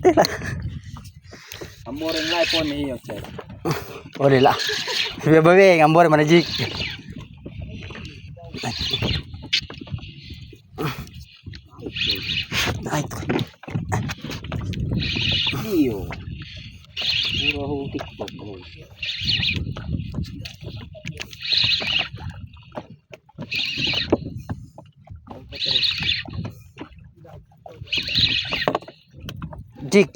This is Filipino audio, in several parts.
Tila. Ambore nilai pon ni hiyo cek. Boleh lah. Bebe ngambor mana jik. Naik. Iyo. Puro TikTok ko. Jik.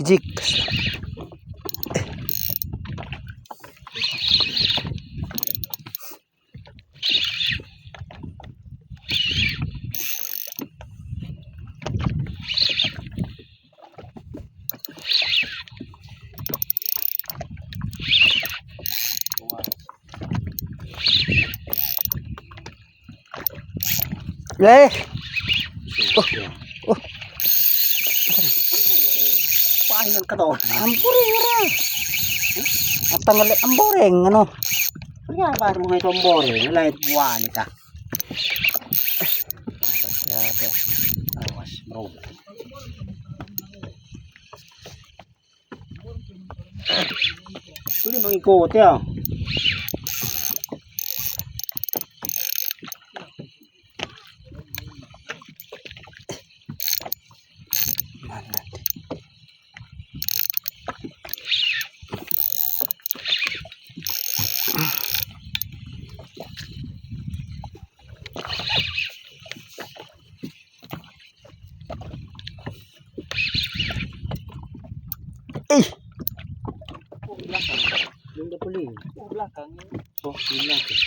Oh. Pahingan ka daw. Amboreng ra. At tangal amboreng ano. Kaya ba mo ito ambore? Nilai buwan ka. Awas, bro. Ini mengikut ya. Yung dapuli. Belakang. Oh, belakang.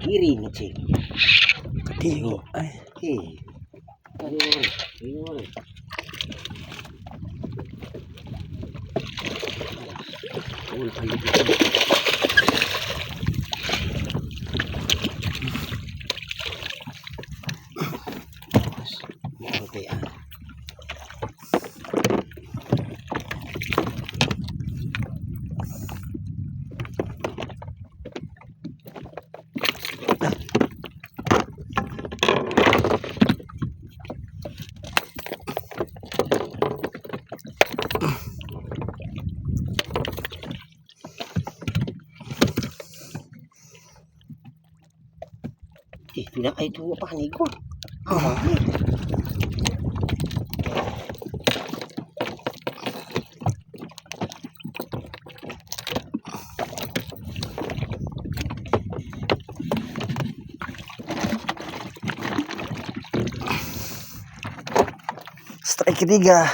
Kiri ni cik. Tigo. Ay. Tidak ay tuwa pa kanigo. Strike ketiga.